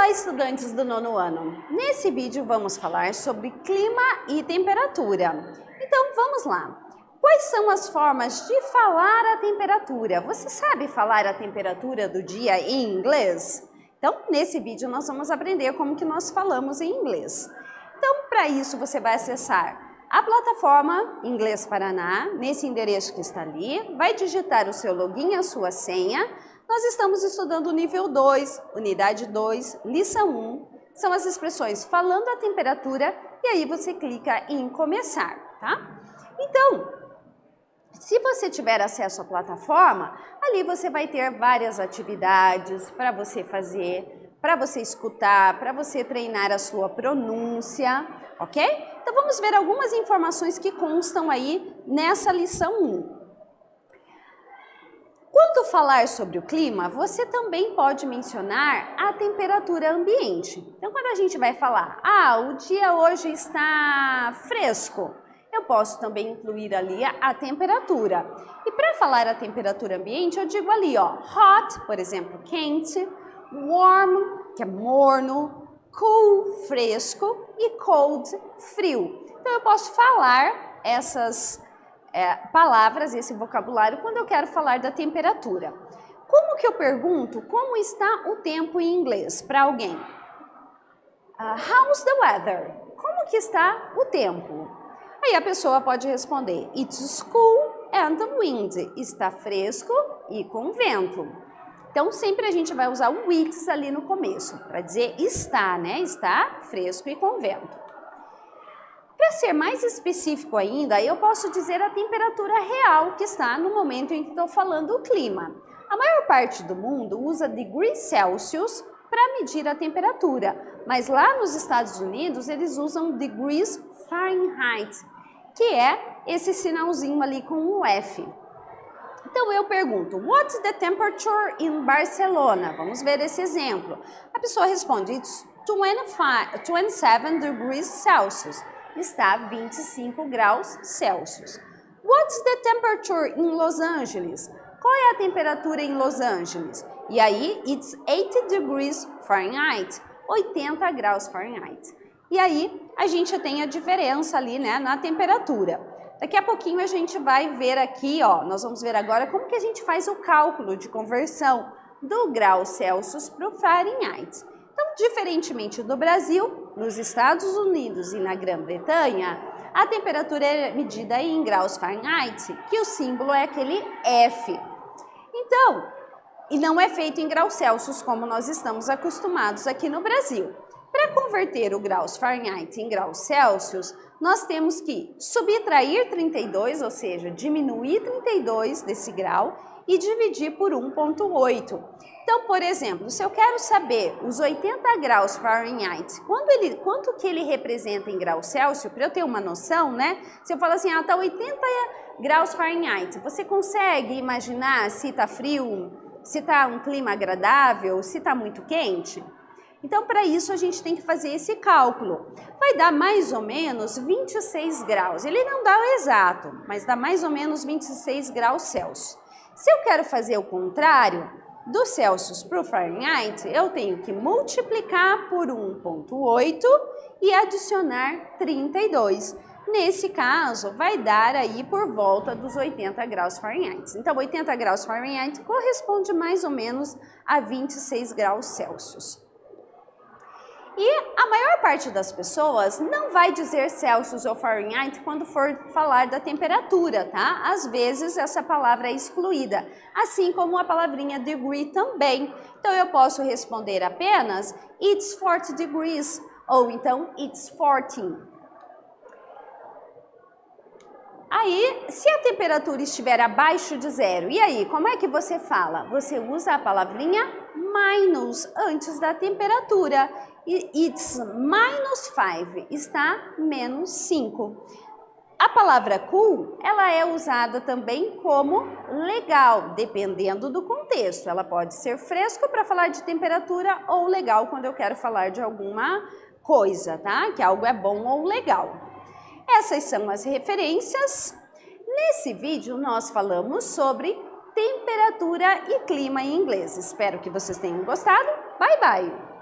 Olá, estudantes do nono ano! Nesse vídeo vamos falar sobre clima e temperatura. Então vamos lá! Quais são as formas de falar a temperatura? Você sabe falar a temperatura do dia em inglês? Então nesse vídeo nós vamos aprender como que nós falamos em inglês. Então para isso você vai acessar a plataforma Inglês Paraná, nesse endereço que está ali, vai digitar o seu login e a sua senha. Nós estamos estudando o nível 2, unidade 2, lição 1, são as expressões falando a temperatura e aí você clica em começar, tá? Então, se você tiver acesso à plataforma, ali você vai ter várias atividades para você fazer, para você escutar, para você treinar a sua pronúncia, ok? Então vamos ver algumas informações que constam aí nessa lição 1. Quando falar sobre o clima, você também pode mencionar a temperatura ambiente. Então, quando a gente vai falar, o dia hoje está fresco, eu posso também incluir ali a temperatura. E para falar a temperatura ambiente, eu digo ali, ó, hot, por exemplo, quente, warm, que é morno, cool, fresco e cold, frio. Então, eu posso falar essas palavras, esse vocabulário, quando eu quero falar da temperatura. Como que eu pergunto como está o tempo em inglês para alguém? How's the weather? Como que está o tempo? Aí a pessoa pode responder, it's cool and wind. Está fresco e com vento. Então sempre a gente vai usar o it's ali no começo, para dizer está, né? Está fresco e com vento. Para ser mais específico ainda, eu posso dizer a temperatura real que está no momento em que estou falando o clima. A maior parte do mundo usa degrees Celsius para medir a temperatura, mas lá nos Estados Unidos eles usam degrees Fahrenheit, que é esse sinalzinho ali com o F. Então eu pergunto, what's the temperature in Barcelona? Vamos ver esse exemplo. A pessoa responde, it's 27 degrees Celsius. Está 25 graus Celsius. What's the temperature in Los Angeles? Qual é a temperatura em Los Angeles? E aí, it's 80 degrees Fahrenheit, 80 graus Fahrenheit. E aí, a gente tem a diferença ali, né, na temperatura. Daqui a pouquinho a gente vai ver aqui, ó, nós vamos ver agora como que a gente faz o cálculo de conversão do grau Celsius para o Fahrenheit. Então, diferentemente do Brasil, nos Estados Unidos e na Grã-Bretanha, a temperatura é medida em graus Fahrenheit, que o símbolo é aquele F. Então, e não é feito em graus Celsius, como nós estamos acostumados aqui no Brasil. Para converter o graus Fahrenheit em graus Celsius, nós temos que subtrair 32, ou seja, diminuir 32 desse grau e dividir por 1,8. Então, por exemplo, se eu quero saber os 80 graus Fahrenheit, quanto que ele representa em graus Celsius, para eu ter uma noção, né? Se eu falar assim, está 80 graus Fahrenheit, você consegue imaginar se está frio, se está um clima agradável, se está muito quente? Então, para isso, a gente tem que fazer esse cálculo. Vai dar mais ou menos 26 graus. Ele não dá o exato, mas dá mais ou menos 26 graus Celsius. Se eu quero fazer o contrário, do Celsius para o Fahrenheit, eu tenho que multiplicar por 1,8 e adicionar 32. Nesse caso, vai dar aí por volta dos 80 graus Fahrenheit. Então, 80 graus Fahrenheit corresponde mais ou menos a 26 graus Celsius. E a maior parte das pessoas não vai dizer Celsius ou Fahrenheit quando for falar da temperatura, tá? Às vezes essa palavra é excluída, assim como a palavrinha degree também. Então eu posso responder apenas it's 40 degrees ou então it's 14. Aí, se a temperatura estiver abaixo de zero, e aí, como é que você fala? Você usa a palavrinha minus antes da temperatura. It's -5, está menos 5. A palavra cool, ela é usada também como legal, dependendo do contexto. Ela pode ser fresco para falar de temperatura ou legal quando eu quero falar de alguma coisa, tá? Que algo é bom ou legal. Essas são as referências. Nesse vídeo nós falamos sobre temperatura e clima em inglês. Espero que vocês tenham gostado. Bye, bye!